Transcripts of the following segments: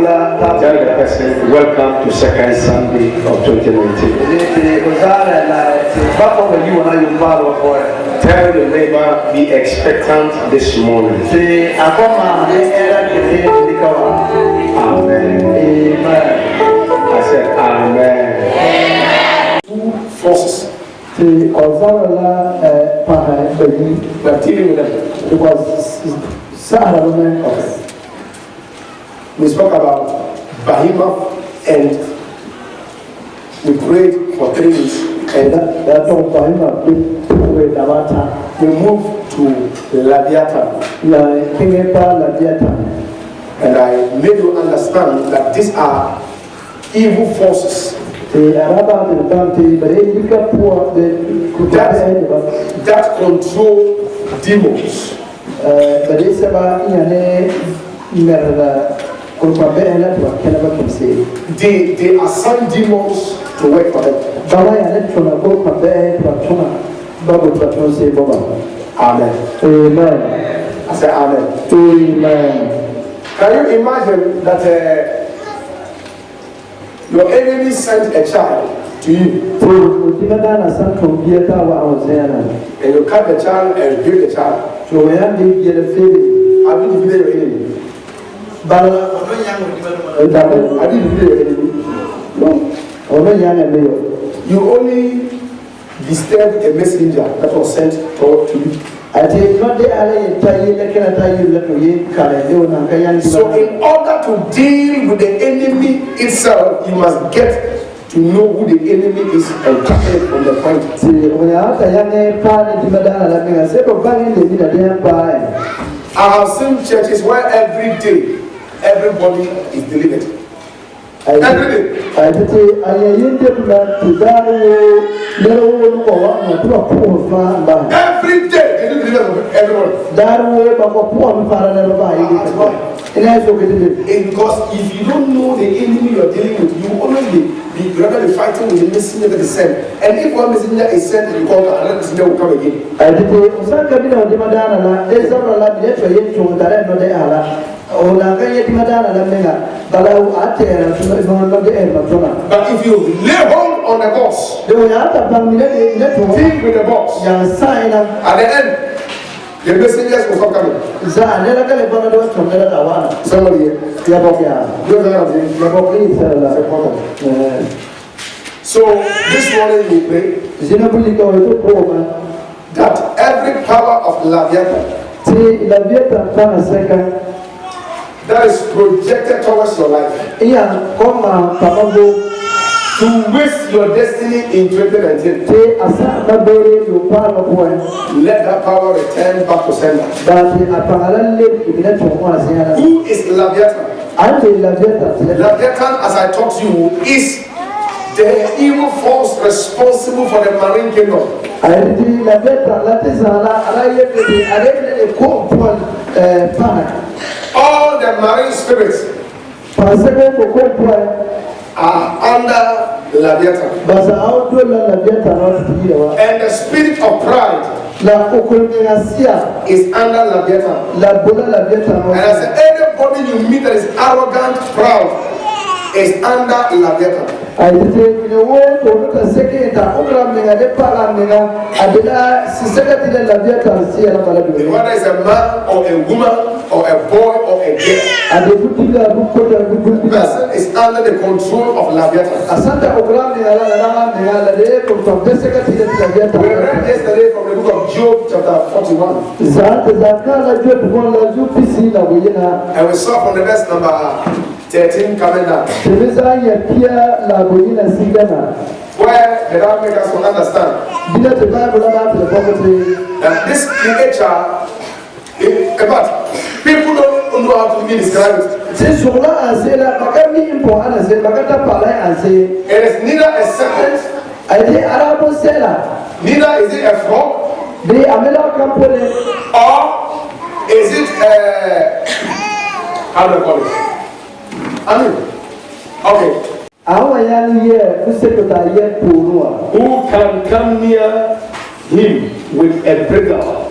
Tell the person, welcome to second Sunday of 2019. Tell the neighbor, be expectant this morning. Amen. I said amen. Two forces. We're dealing with them. It was we spoke about Behemoth and we prayed for 3 weeks. And we moved to Leviathan. And I made you understand that these are evil forces that control demons. They assign demons to work for them. Amen. Amen. I say amen. Amen. Can you imagine that your enemy sent a child to you, and you cut the child and build the child? Have you defeated your enemy? Have you defeated your enemy? No. You only disturbed a messenger that was sent to you. So in order to deal with the enemy itself, you must get to know who the enemy is and tackle it from the point. I have seen churches where every day everybody is delivered. Every day they do everybody. Because if you don't know the enemy you are dealing with, you will always be rather be fighting with the messenger that is sent. And if one messenger is sent and you call another messenger will come again. But if you lay hold on the boss, deal with the boss, at the end, the messengers will stop coming. Somebody here. So this morning we pray that every power of Leviathan that is projected towards your life to waste your destiny in 2019, let that power return back to sender. Who is Leviathan? Leviathan, as I talk to you, is the evil force responsible for the marine kingdom. All the marine spirits are under Leviathan. And the spirit of pride is under Leviathan. And I say, anybody you meet that is arrogant, proud, is under Leviathan. Whether it's a man or a woman or a boy or a girl, the person is under the control of Leviathan. We read yesterday from the book of Job chapter 41. And we saw from the verse number 13 coming down, where the Bible makes us understand that this creature, but people don't know how to describe it. It is neither a serpent, neither is it a frog, or is it how do I call it? Okay. Who can come near him with a bridle?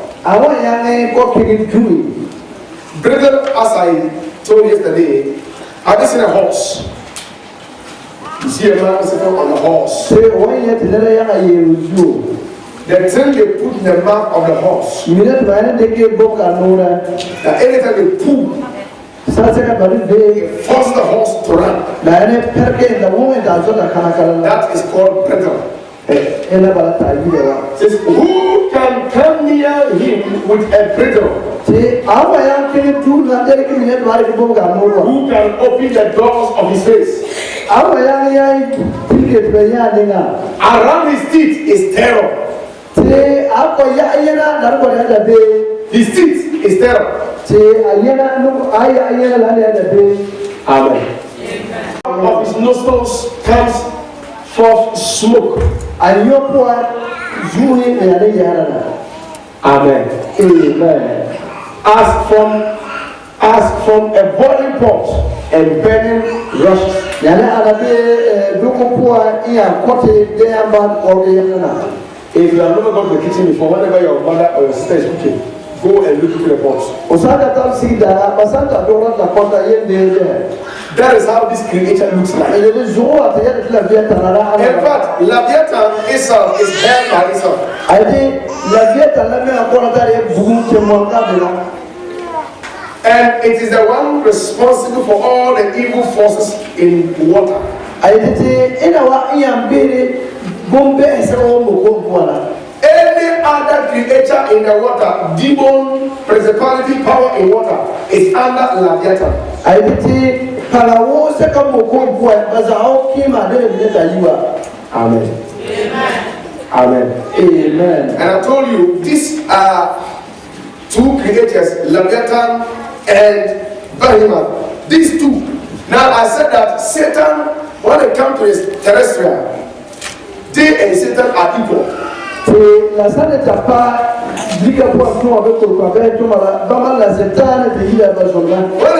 Bridle, as I told yesterday, Have you seen a horse? You see a man sitting on a horse. The thing they put in the mouth of the horse. That anytime they pull, it forces the horse to run. That is called bridle. Says, who can come near him with a bridle? Who can open the doors of his face? Around his teeth is terror. His teeth is terror. Amen. Of his nostrils comes forth smoke. Amen. Amen. As from a boiling pot and burning rushes. If you have never gone to the kitchen before, whenever your mother or your sister is cooking, go and look into the pot. That is how this creation looks like. In fact, Leviathan Esau is held by Esau. And it is the one responsible for all the evil forces in water. Any other creature in the water, demon, principality, power in water, is under Leviathan. Amen. Amen. Amen. And I told you, these are two creatures, Leviathan and Behemoth. These two. Now I said that Satan, when it comes to his terrestrial, they and Satan are equal. When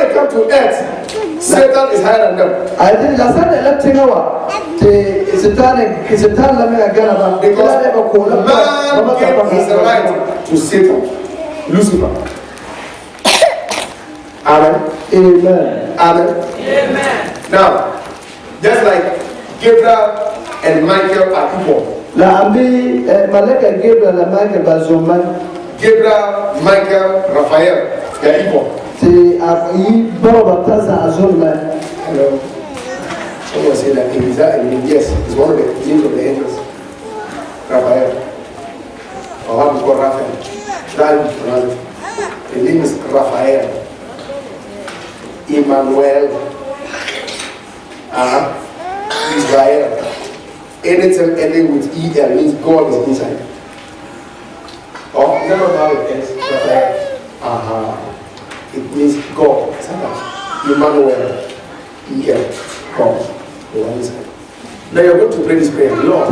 it comes to earth, Satan is higher than them. Because man gave his right to Satan, Lucifer. Amen. Amen. Amen. Amen. Now, just like Gabriel and Michael are equal. Gabriel, Michael, Raphael, they are equal. Hello. Someone said that is that a name? Yes, it's one of the names of the angels. Raphael. Or how to call Raphael. The name is Raphael. Emmanuel. Israel. Anything ending with EL means God is inside. Or none of how it ends. Raphael. It means God. Emmanuel. EL. God. The one inside. Now you're going to pray this prayer. Lord,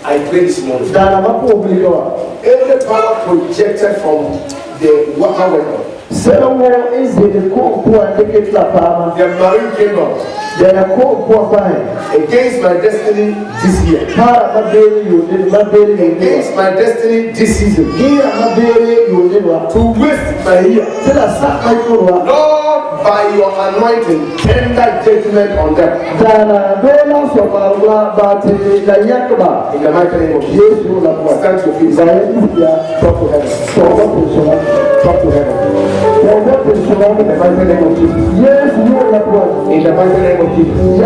I pray this morning. Every power projected from the water weapon, the marine kingdom, against my destiny this year, against my destiny this season, to waste my year, Lord, by your anointing, tender judgment on them. In the mighty name of Jesus, stand to your feet. Talk to heaven. Talk to heaven. In the mighty name of Jesus. Yes, you are that one. In the mighty name of Jesus.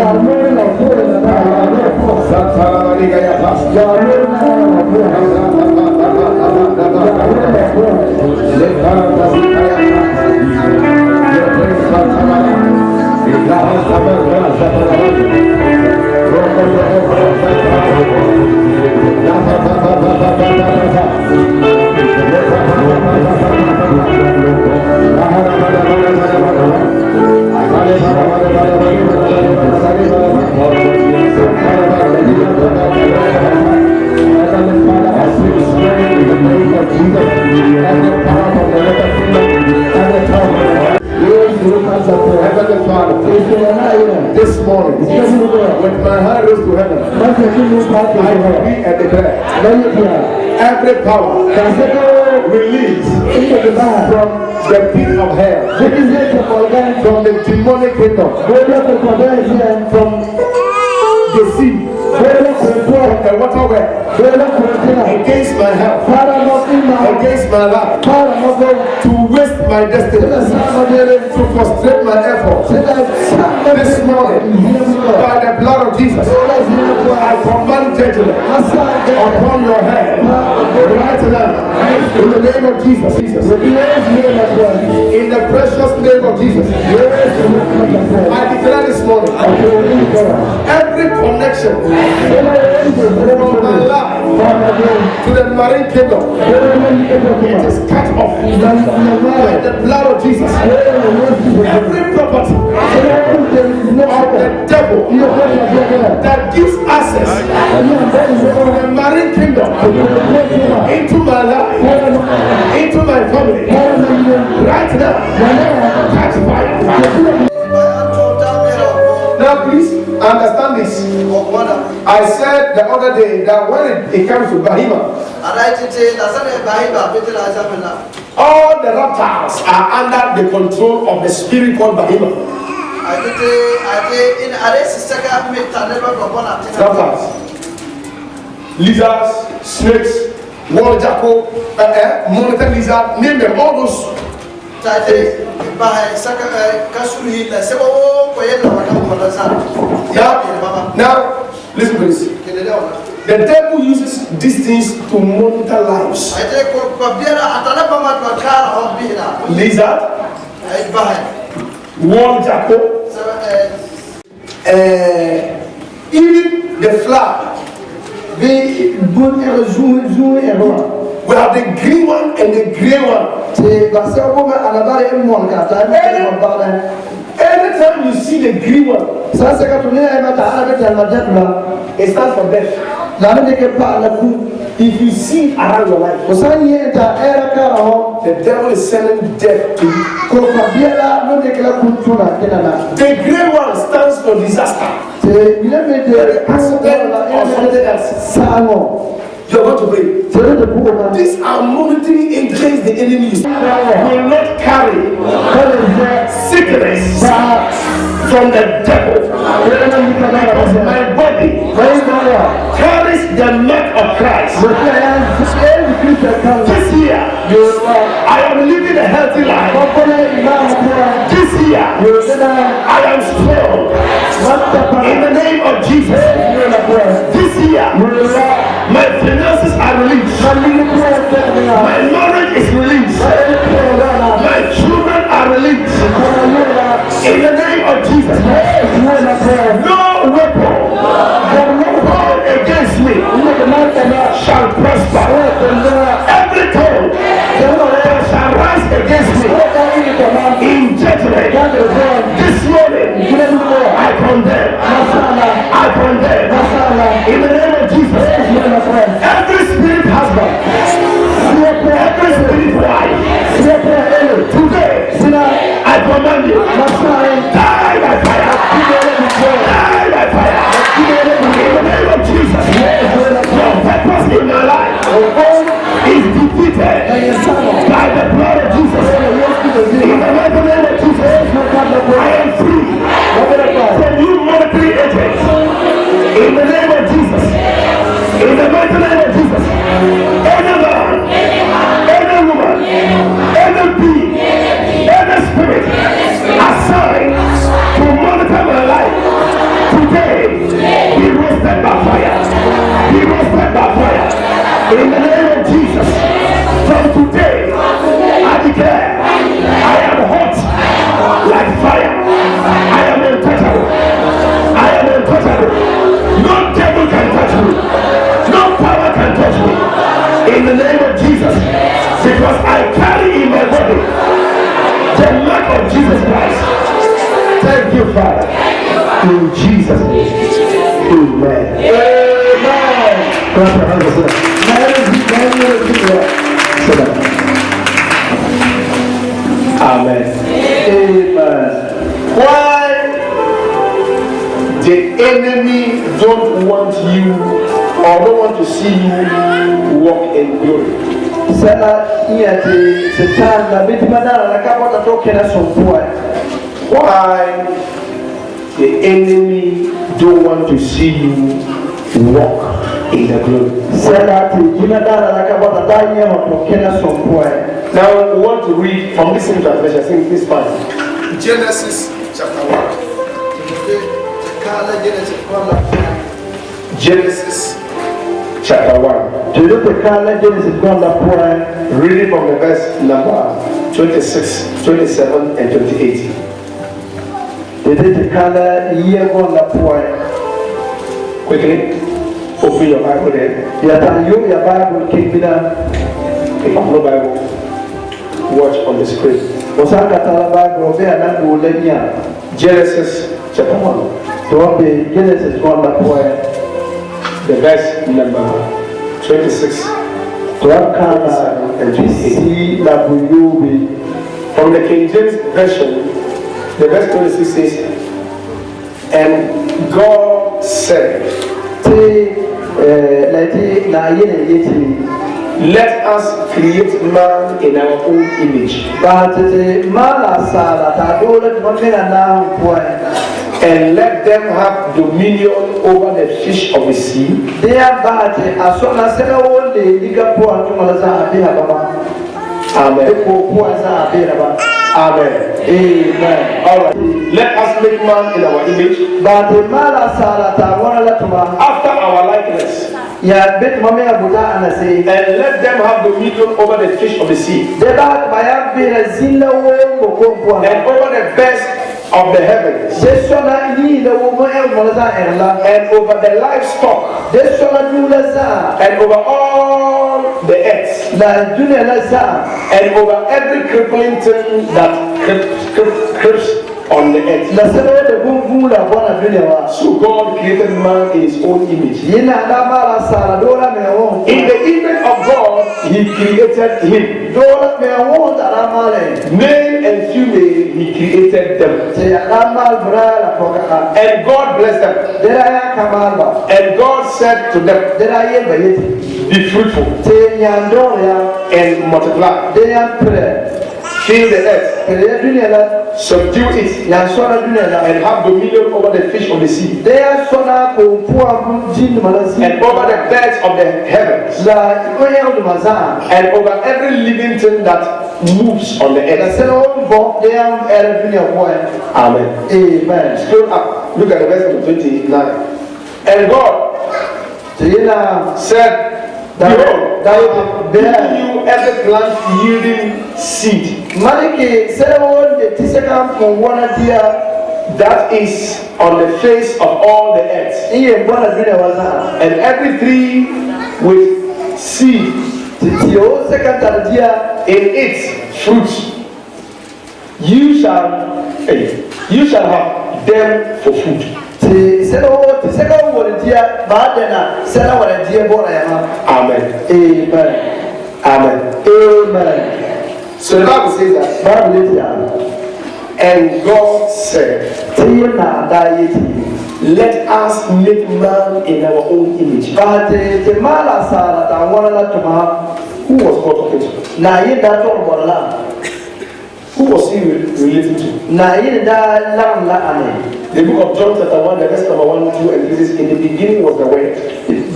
This morning, with my hand raised to heaven, I decree and declare every power released from the pit of hell, from the demonic kingdom. From the sea. From the water well. Against my health. Against my life. To waste my destiny. To frustrate my efforts. This morning, by the blood of Jesus, I command judgment upon your head. Right now. In the name of Jesus. In the precious name of Jesus. I declare this morning. Every connection from my life to the marine kingdom, it is cut off by the blood of Jesus. Every property of the devil that gives access to the marine kingdom into my life, into my family, right now, catch fire. Now please understand this. I said the other day that when it comes to Bahima, all the reptiles are under the control of the spirit called Bahima. Reptiles, lizards, snakes, wall jackal, monitor lizard, name them, all those. Now, listen to this. The devil uses these things to monitor lives. Lizard, wall jackal, even the fly. We have the green one and the grey one. Anytime you see the green one, it stands for death. If you see it around your life, the devil is sending death to you. The grey one stands for disaster. Accident or something else. You are going to pray. These are monitoring against the enemy. Will not carry sickness from the devil. Because my body carries the mark of Christ. This year, I am living a healthy life. This year, I am strong. In the name of Jesus. This year, my finances are released. My marriage is released. My children are released. In the name of Jesus. No weapon formed against me shall prosper. Every tongue that shall rise against me in judgment this morning, I condemn. I condemn. In the name of Jesus. Every spirit husband, every spirit wife, today I command you, die by fire. Die by fire. In the name of Jesus. Your purpose in my life is defeated by the blood of Jesus. In the mighty name of Jesus, I am free from you monetary agents. In the name of Jesus. In the mighty name of Jesus. Any man, any woman, any being, any spirit assigned to monitor my life, today be roasted by fire. Be roasted by fire. In the name of Jesus. From today, I declare I am hot like fire. I am untouchable. I am untouchable. No devil can touch me. No power can touch me. In the name of Jesus. Because I carry in my body the mark of Jesus Christ. Thank you, Father. In Jesus' name. Amen. Amen. Clap your hands. Amen. Amen. Why the enemy don't want you or don't want to see you walk in glory? why the enemy don't want to see you walk in the glory. Now we want to read from this translation. I think this part. Genesis chapter 1. Genesis chapter 1. Reading from the verse number 26, 27, and 28. Quickly, open your Bible there. If you have no Bible, watch on the screen. Genesis chapter 1. The verse number 26, 27, and 28. From the King James Version, the verse 26 says, and God said, let us create man in our own image, and let them have dominion over the fish of the sea, amen. Amen. Amen. All right. Let us make man in our image, after our likeness, and let them have dominion over the fish of the sea, and over the birds of the heavens, and over the livestock, and over all the earth, and over every crippling thing that creeps on the earth. So God created man in his own image. In the image of God, he created him. Male and female, he created them. And God blessed them. And God said to them, be fruitful and multiply. Fill the earth, subdue it, and have dominion over the fish of the sea, and over the birds of the heavens, and over every living thing that moves on the earth. Amen. Amen. Scroll up. Look at the verse number 29. And God said, behold, I have given you every plant yielding seed that is on the face of all the earth, and every tree with seed in its fruit. You shall have them for food. Amen. Amen. Amen. Amen. So the Bible says that, and God said, let us make man in our own image. Who was God talking to? Who was he relating to? The book of John chapter 1, the verse number 1, 2, and 3 says, in the beginning was the Word. And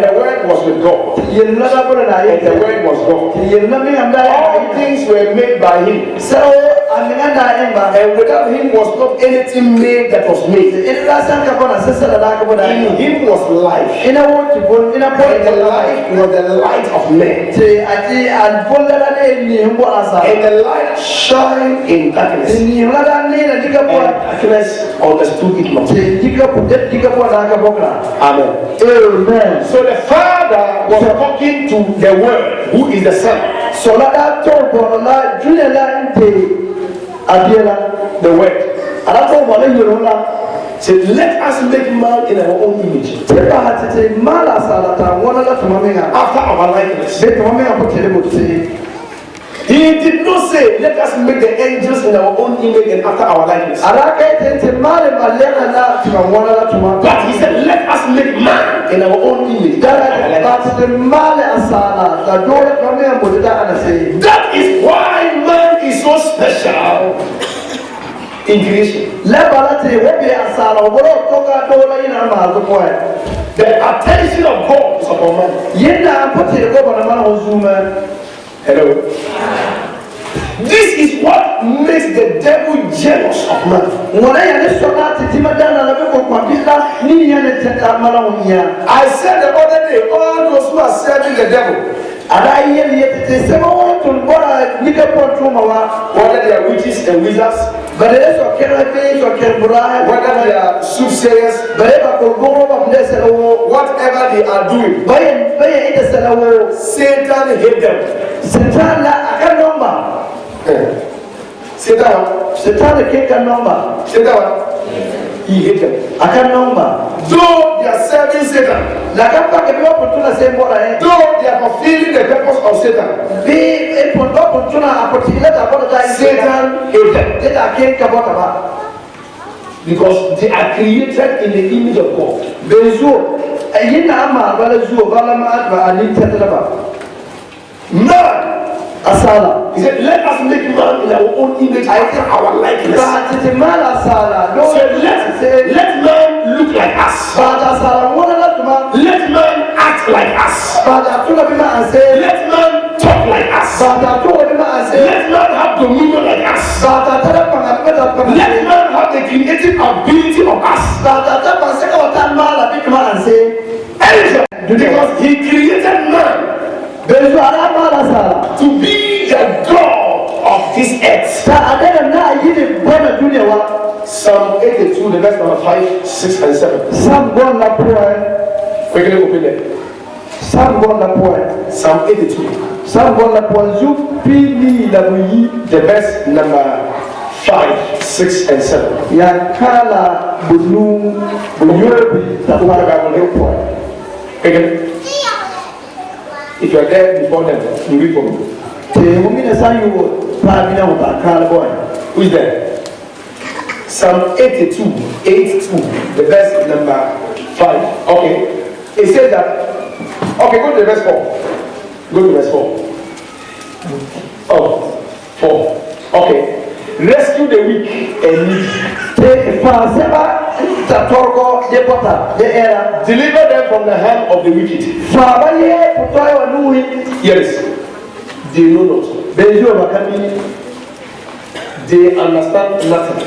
the Word was with God. And the Word was God. All things were made by him. And without him was not anything made that was made. In him was life. And the life was the light of men. And the light shined in darkness. And darkness understood it not. Amen. Amen. So the Father was talking to the Word, who is the Son. The Word said, let us make man in our own image, after our likeness. He did not say, let us make the angels in our own image and after our likeness. But he said, let us make man in our own image. That is why man is so special in creation. The attention of God is upon man. Hello. This is what makes the devil jealous of man. I said the other day, all those who are serving the devil, whether they are witches and wizards, whether they are soothsayers, whatever they are doing, Satan hates them. Satan he hates them. Though they are serving Satan, though they are fulfilling the purpose of Satan, Satan hates them. Because they are created in the image of God. Man, Asala. He said, let us make man in our own image after our likeness. So let man look like us. Let man act like us. Let man talk like us. Let man have dominion like us. Let man have the creative ability of us. Because he created man to be the God of this earth. Psalm 82, the verse number 5, 6, and 7. Quickly open it. Psalm 82. The verse number 5, 6, and 7. If you are there before them, you read for me. Who is there? Psalm 82, 8-2, the verse number 5. Okay. It says that. Okay, go to the verse 4. Go to verse 4. Oh, 4. Okay. Rescue the weak and needy. Deliver them from the hand of the wicked. Yes. They know not. They understand nothing.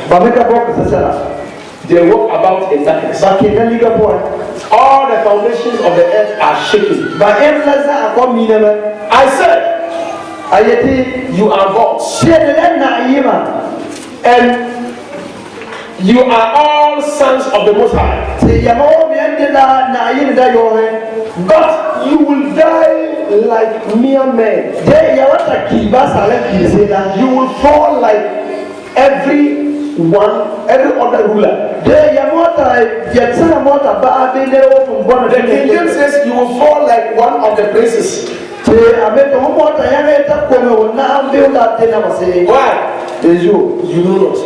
They walk about in darkness. All the foundations of the earth are shaken. I said, you are gods. And you are all sons of the Most High. But you will die like mere men. You will fall like every other ruler. The King James says you will fall like one of the princes. Why? You know not.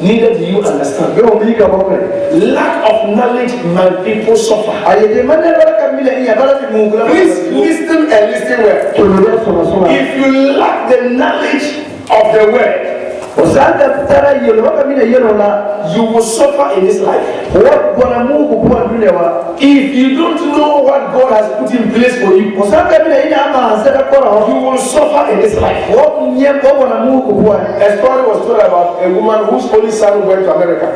Neither do you understand. Lack of knowledge, my people suffer. Please listen and listen well. If you lack the knowledge of the word, you will suffer in this life. If you don't know what God has put in place for you, you will suffer in this life. A story was told about a woman whose only son went to America.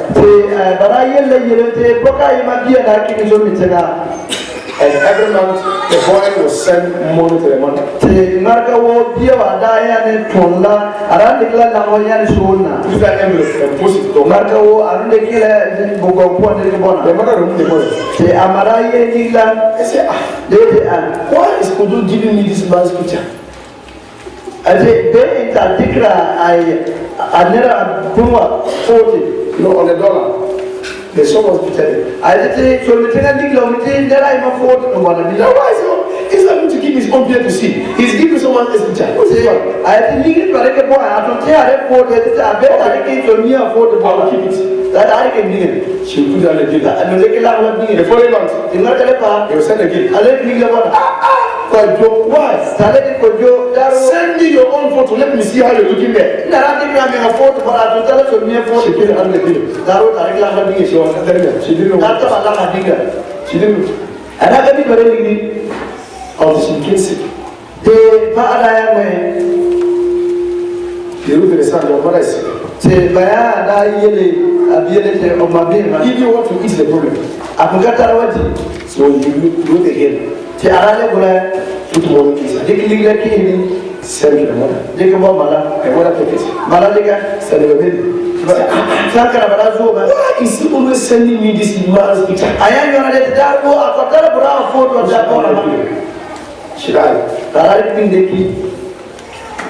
And every month the boy will send money to the mother. The use that envelope and post it to the mother. The mother removed the money. I said, why is Kudu giving me this man's picture? No, on the dollar. The song was pictured. I said, so the tenant that I'm afford to one of these. He's not going to give his own beer to see. He's giving someone else's picture. I think he can get boy. I don't care for it. I bet I can to me afford the power keep it. That I can do. She put on the gift. And the following month, in not a part, you send a gift. I let me go on. Kojo, why? Tale Kojo, Send me your own photo. Let me see how you're looking there. Narati Grammy a photo, but I don't tell us me a photo. She didn't understand. Daro Tarila Hadi, She was telling me. She didn't know. Tata Alaka Diga. She didn't know. And I got it very Until she became sick. The Padaya, You look at the son, your mother is sick. say, Baya, Yele, Abiele of Mabima. If you want to eat the problem, Apugatarawati. so you do it again. Say, Arale, Put money inside. Dikili, Send me the money. Dikabo Mala, And what I take it. Maladiga, Send it a baby. Sakara Barazo. Why is he always sending me this man's picture? I am going to that go a Kotara Brown photo of that one. Should I? That I think they keep.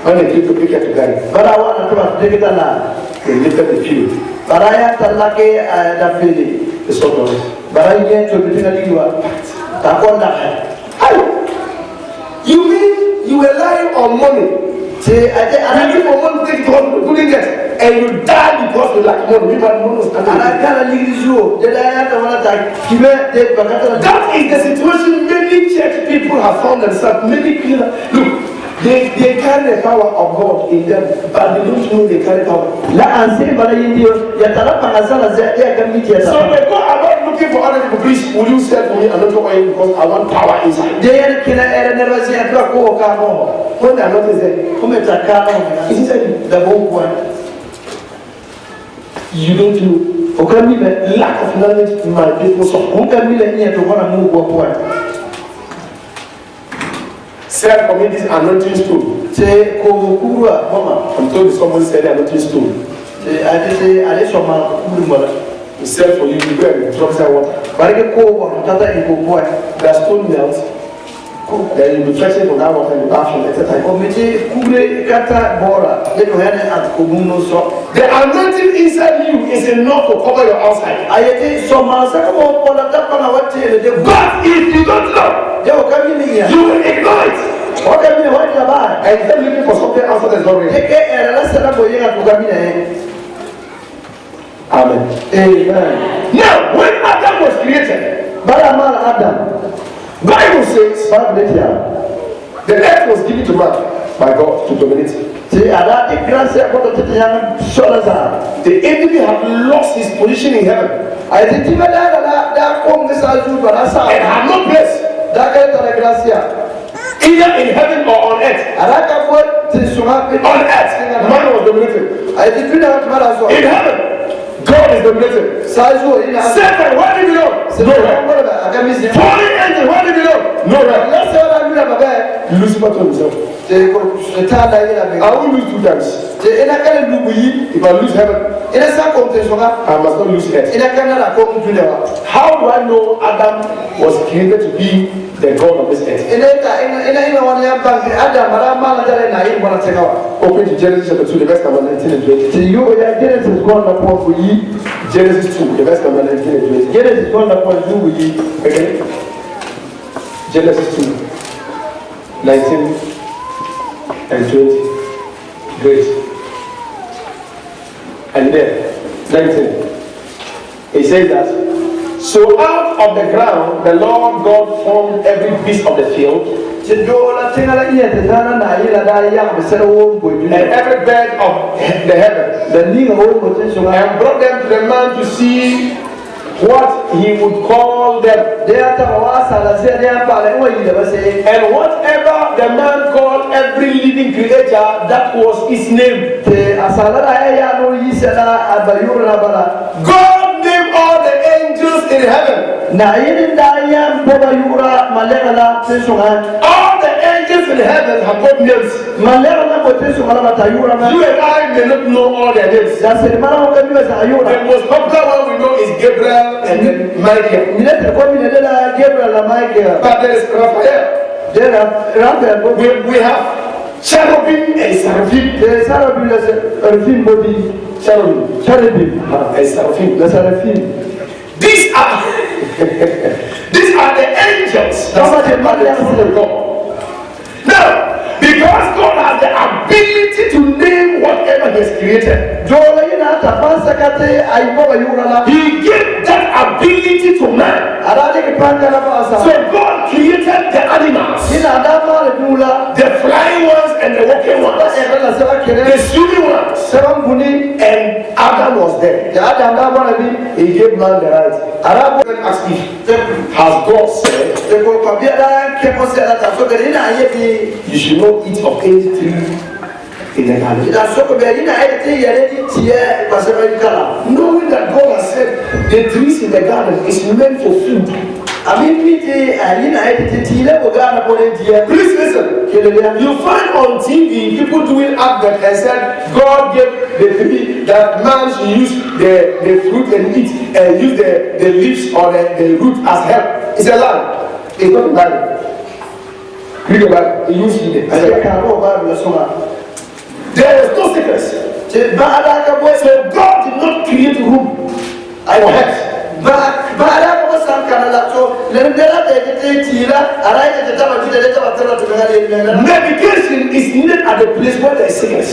When they give the picture to Gary, But I want to take it alive. they lifted the pew. But I have to lucky that feeling. The sort of. But I get to be telling you what. That one that. You mean you were lying on money? Say, I You live for money, take it home, you couldn't get, and you die because you lack money. You have money. and I can't leave you. Then I have to want to That is the situation many church people have found themselves. Many people, look, they carry the power of God in them, but they don't know they carry power. La anse bala yindio ya tarapa asala za ya kamiti ya So tarapa. they go about looking for other people. Please, will you sell for me another oil because I want power inside? De ya kila era nerva si atwa ko ka mo. When they are not there, Come taka mo. inside Da bo kwa. you don't know. Okami be Lack of knowledge, my people suffer. ukami le nya to kona mu kwa. Sell for me this anointing stone. Se ko kurua mama. I'm told someone said anointing stone. Se ale so ma kuru mala. To sell for you, you go and drop some water. Barike ko wa tata iko kwa. The stone melts. Then you be fetching from that water and you bath from it. O miti kure kata bora. De no hane at ko muno so. The anointing inside you is enough to cover your outside. Ayete so ma sa ko pola tapa na wati le de. But if you don't know, De okami ni ya. you will ignore it. Okami wa ta ba. And instead looking for something outside that's not real. Eke era la sera boye ga okami na. Amen. Amen. Now, when Adam was created, Bara mal Adam. Bible says Bible ya. the earth was given to man by God to dominate. Si ada ikran se ko to yang sola za. The enemy have lost his position in heaven Ayete tiba da ko ngisa ju bara sa. and have no place Da ka ta gracia. either in heaven or on earth. Ara ka ko ti suma pe. On earth, man was dominating. Ayete tuna mara so. In heaven, God is dominating. Sa ju ina. Satan, where did you know? Nowhere. Akami si. Fallen angel, where did you know? Nowhere. La sera mi na baba. Lucifer told himself, Je ko ta da ina be. I will lose 2 times. Je ina kale lugu yi. If I lose heaven, Ina sa ko te so ga. I must not lose earth. Ina kana la ko mtu le wa. How do I know Adam was created to be the God of this earth? Ina wani ya bangi Adam mara mala jale na yi bwana tekawa. Open to Genesis chapter 2, the verse number 19 and 20. Ti yo ya Genesis kwa na kwa yi. Genesis 2, the verse number 19 and 20. Genesis kwa na kwa yi. Okay? Genesis 2, 19 and 20. Great. And then, 19. It says that, so out of the ground the Lord God formed every beast of the field Ti do la tinga la iya te tana na yi la da ya be sera wo bo ju. and every bird of the heaven, Da ni ga wo ko ti so ga. and brought them to the man to see what he would call them. De ya ta wa sa la se de ya pa la wo yi da ba se. And whatever the man called every living creature, that was his name. Te asala da ya no yi se la abayur na bala. God named all the angels in heaven. Na yi da ya bo ba yura malega la te so ga. All the angels in heaven have got names. Malega na ko te so ga la ta yura na. You and I may not know all their names. Da se mara ko mi sa yura. The most popular one we know is Gabriel and then Michael. Ni le ko mi de la Gabriel la Michael. But there is Raphael. De Raphael ko We have cherubim and seraphim. de sara bi la Seraphim body. Cherubim Cherubim. and seraphim. La Seraphim. These are the angels. That's what the That's Bible of God. Now, because God has the ability to name whatever He has created, Jola ina ta pansa kate ai bo ba yura la. He gave that ability to man. So God created the animals, the flying ones and the walking ones, the swimming ones. And Adam was there. He gave man the right. Adam asked Eve, has God said you should not eat of any tree in the garden? Knowing that God has said the trees in the garden is meant for food. Please listen. You find on TV people doing advert and said God gave the tree that man should use the fruit and eat and use the leaves or the root as help. It's a lie. It's not a Bible. Read the Bible. He used it. There is no sickness. So God did not create room for health. Medication is needed at the place where there is sickness.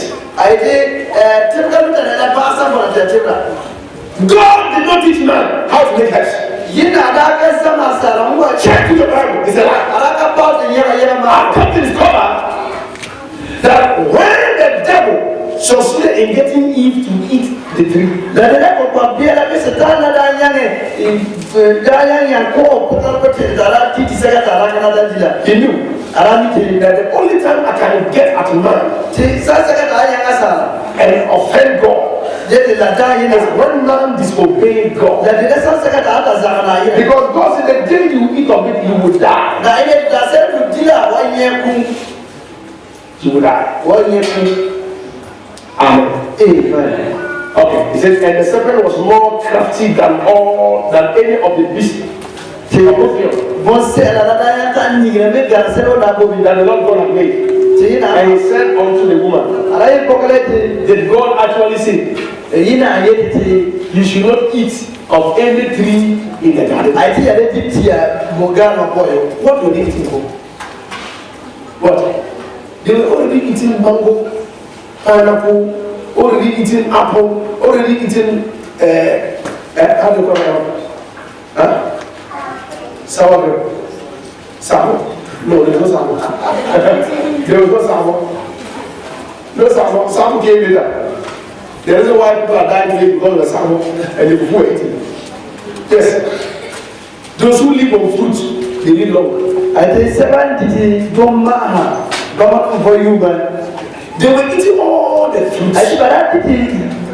God did not teach man how to make health. Check to the Bible. It's a lie. Our captain is covered that when the devil succeeded in getting Eve to eat the tree, he knew that the only time I can get at man and offend God is when man disobeyed God. Because God said the day you eat of it, you will die. You will die. Amen. Amen. Okay. He says, and the serpent was more crafty than any of the beasts. That the Lord God had made. And he said unto the woman, did God actually say, you should not eat of any tree in the garden? What were they eating for? What? They were already eating mango, pineapple, already eating apple, already eating how do you call it? Sour grape. Sour. No, there was no sour. There was no sour. No sour. Sour came later. The reason why people are dying today because of the sour and the fufu eating. Yes. Those who live on fruit, they live long. I think 70 don't matter. They were eating all the fruits.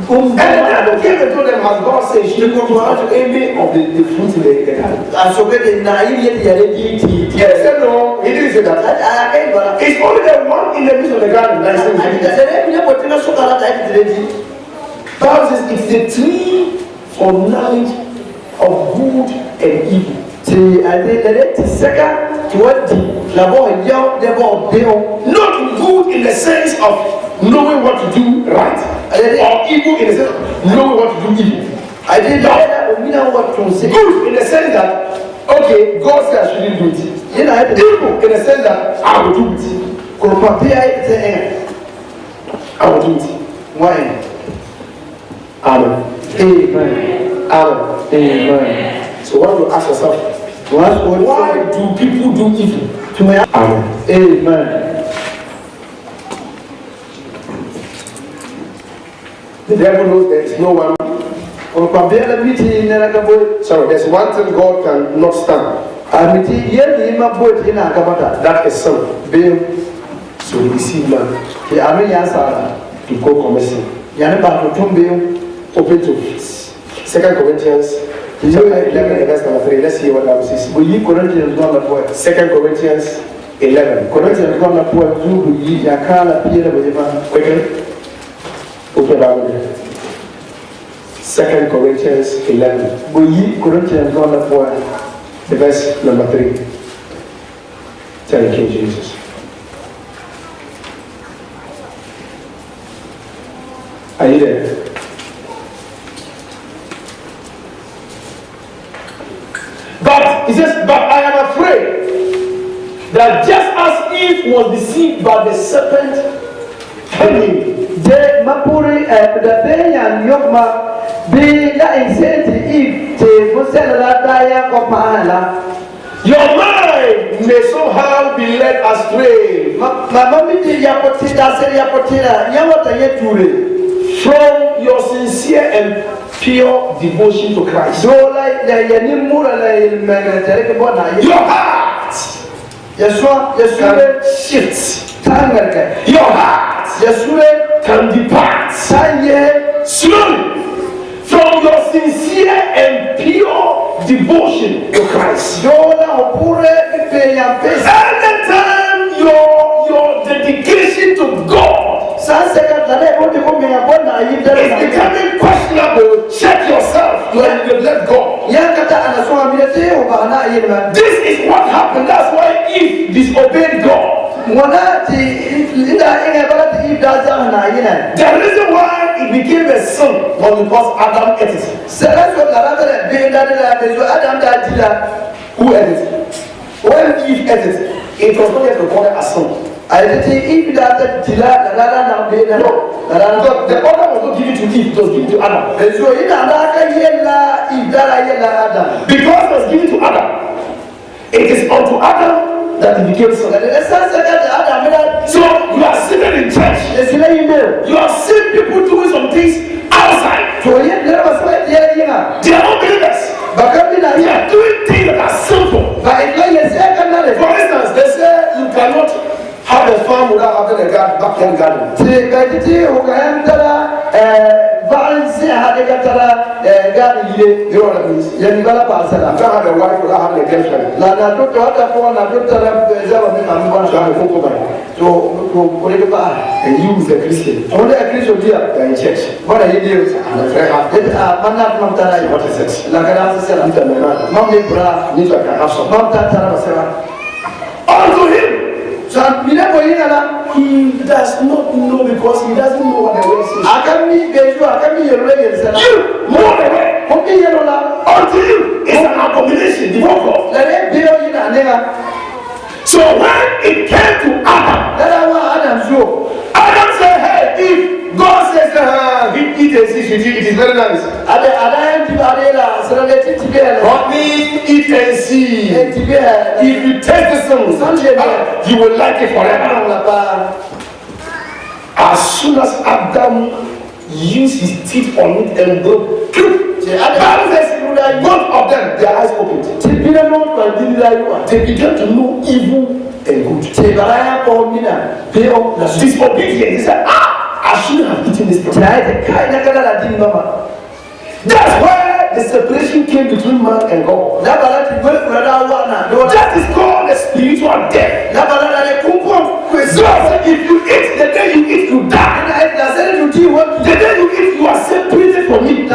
And then came and told them, as God says, you go to any of the fruits in the garden. Yes, said no, he didn't say that. It's only the one in the midst of the garden that is Bible says it's the tree for knowledge of good and evil. Not good in the sense of knowing what to do right, or evil in the sense of knowing what to do evil. Good in the sense that, okay, God said I shouldn't do it. Evil in the sense that I will do it. I will do it. Why? Amen. Amen. Amen. Amen. So what do you ask yourself? Why do people do evil? Amen. Amen. The devil knows there is no one. Sorry, there's one thing God cannot stand. That is sin. So he deceived man to go commercial. Open to 2 Corinthians chapter 11 verse number 3. Let's see what that says. 2 Corinthians 11. Quickly. Open Bible. 2 Corinthians 11. The verse number 3. Thank you, Jesus. Are you there? But he says, but I am afraid that just as Eve was deceived by the serpent cunning, te musela la daya ko pahala. Your mind may somehow be led astray Mama miti ya potida seri ya potida ya wata yeture. from your sincere and pure devotion to Christ. Dola ya ni mura la ilmega tere ke bona. Your heart Yesua can shift. tangarka. Your heart Yesure can depart sanye slowly from your sincere and pure devotion to Christ. dola opure ipe ya pesa. Anytime your dedication to God Sasa katale bote kome ya bona is ayidara. becoming questionable, check yourself. You have let go. Ya kata anasoma bila teo bahana ayidara. This is what happened. That's why Eve disobeyed God. Mwana ti ida inga bala ti ida zahana ayina. The reason why it became a sin was because Adam ate it. Sera so karata le benda la bezo adam da tila. Who ate it? When Eve ate it, it was not yet recorded as sin. Ayati ida ta tila la na benda. No, La the order was not given to Eve, it was given to Adam. bezo ida da ka yella ida la yella adam. Because it was given to Adam, it is unto Adam that it became sin. Sasa kata adam ida. So you are sitting in church, Esila email. you have seen people doing some things outside. To yella baswa yella yinga. They are not believers. Bakambi na They ya. are doing things that are sinful. Ba ila yesa kanale. For instance, they say you cannot have a farm without having a backyard garden. Ti kaiti ukayam tara vaansi hade katara gari ile. You know what that means? You Yani bala pasala. can't have a wife without having a girlfriend. La na to hata kwa na to tara zaba mimi You ambana. have a concubine. So ko ko ba. And you is a Christian. Onde a Kristo dia. You are in church. Bana yidi. And a very happy. Mana mamtara. What is it? La kana sala. You tell me now. Mamde bra. You need to can have some. Mamta tara basara. Unto him, So mina ko yina la. he does not know because he doesn't know what the word says. Akami beju akami yero yesana. You know the word. Ko bi yero la. Unto you is an abomination, the work of. La re biyo yina nega. So when it came to Adam, Dada wa adam so. Adam said, hey, if God says, eat and see, it is very nice. Ada yang tiba ada lah. Serang dia tiba lah. But me, eat and see. Tiba. If you taste this thing, you will like it forever. As soon as Adam used his teeth on it and broke, Bible says, both of them, their eyes opened. They began to know evil and good. Disobedience. He said, I shouldn't have eaten this thing. That's where the separation came between man and God. That is called the spiritual death. God said, if you eat, the day you eat, you die. The day you eat, you are separated from me. You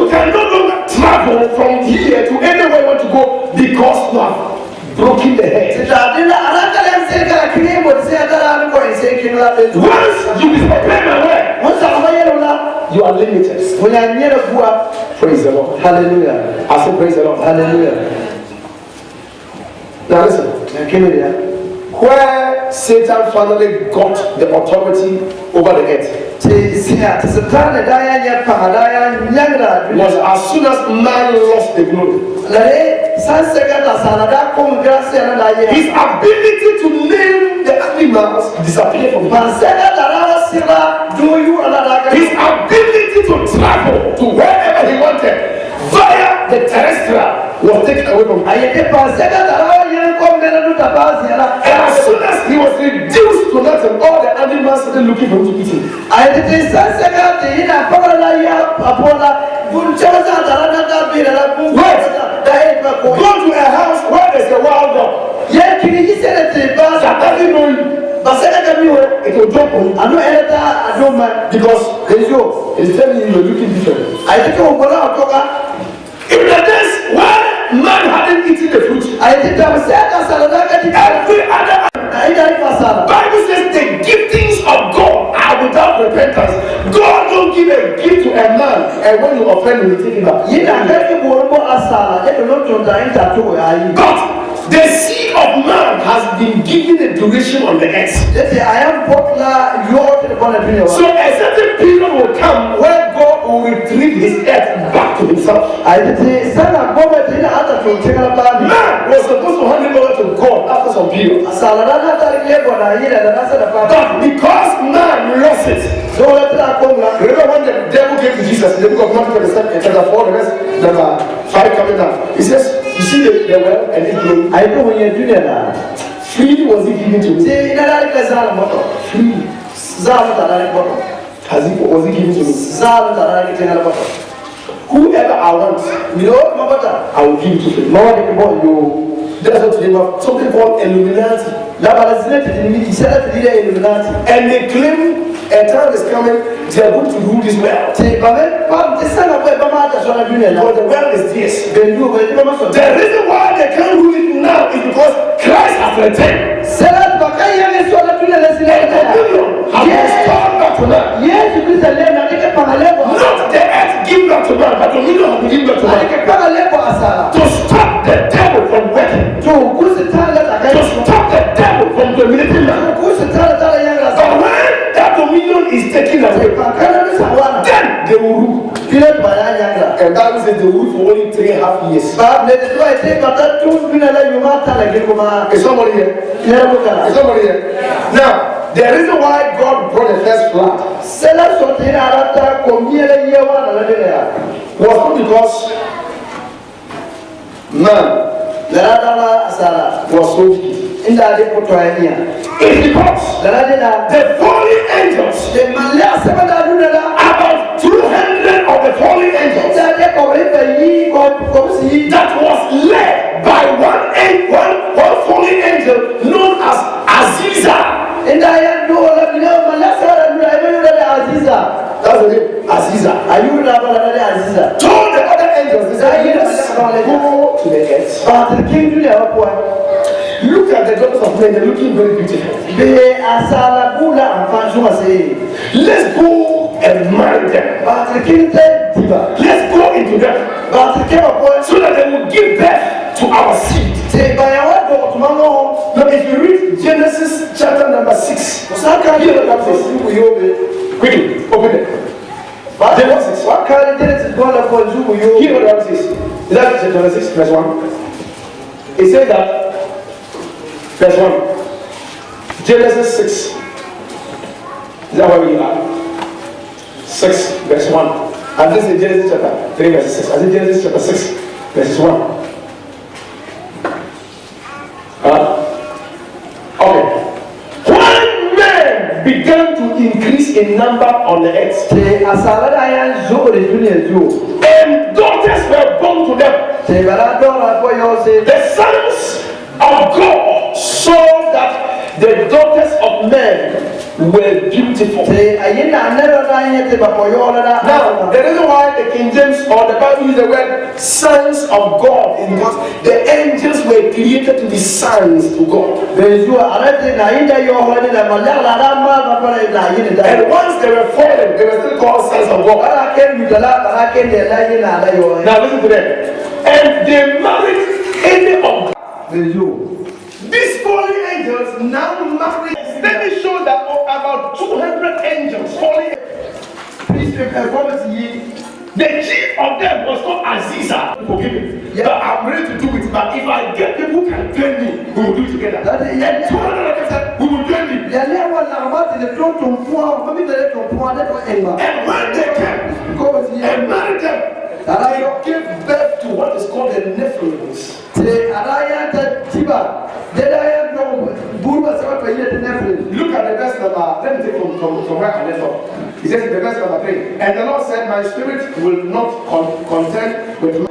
can no longer travel from here to anywhere you want to go because you have broken the head. Once you disobey my word, you are limited. Praise the Lord. Hallelujah. I say praise the Lord. Hallelujah. Now listen. Where Satan finally got the authority over the earth was as soon as man lost the glory. His ability to name the animals disappeared from him. His ability to travel to wherever he wanted via the terrestrial was taken away from him. And as soon as he was reduced to nothing, all the animals started looking for him to eat him. Go to a house where there's a wild dog that doesn't know you. It will jump on you because it's telling you you're looking different. In the days when man hadn't eaten the fruit, every other Bible says the giftings of God are without repentance. God don't give a gift to a man and when you offend him, he take it back. But the seed of man has been given a duration on the earth. So a certain period will come where God will retrieve his earth back to himself. Man was supposed to hand him over to God after some period. But because man lost it, remember when the devil came to Jesus in the book of Matthew chapter 4, the verse number 5 coming down. He says, you see the well and it grew. Free was he given to me? Free. Was he given to me? Whoever I want, I will give it to him. That's what they have something called Illuminati. And they claim a time is coming, they are going to rule this world. But the world is this. The reason why they can't rule it now is because Christ has returned. Not the earth give back to man, but dominion has been given back to man. To stop the devil from working. To stop the devil from dominating man. But when that dominion is taken away, then they will rule. And Bible says they will rule for only 3.5 years. Is somebody here? Is somebody here? Now, the reason why God brought the first flood was not because man was so wicked. It's because the fallen angels, about 200 of the fallen angels, that was led by one fallen angel known as Aziza. That's the name, Aziza. Told the other angels, they said, go to the earth. Look at the daughters of men, they're looking very beautiful. Let's go and marry them. Let's go into them. So that they will give birth to our seed. Now if you read Genesis chapter number 6, quickly, open it. Genesis 6. Hear what the Bible says. Is that Genesis 6 verse 1? It says that verse 1. Genesis 6. Is that where we are? 6 verse 1. And this is Genesis chapter 3 verse 6. I said Genesis chapter 6 verse 1. Okay. When men began to increase in number on the earth, and daughters were born to them, the sons of God saw that the daughters of men were beautiful. Now, the reason why the King James or the Bible uses the word sons of God is because the angels were created to be sons to God. And once they were fallen, they were still called sons of God. Now listen to them. And they married any of them. These fallen angels now married. Let me show that about 200 angels fallen. The chief of them was called Aziza. Forgive me. Yeah. But I'm ready to do it. But if I get people who can train me, we will do it together. And 200 of them said, we will train me. And when they came and married them, they gave birth to what is called the Nephilims. Look at the verse number. Let me take from where I left off. He says in the verse number 3, and the Lord said, my spirit will not contend with my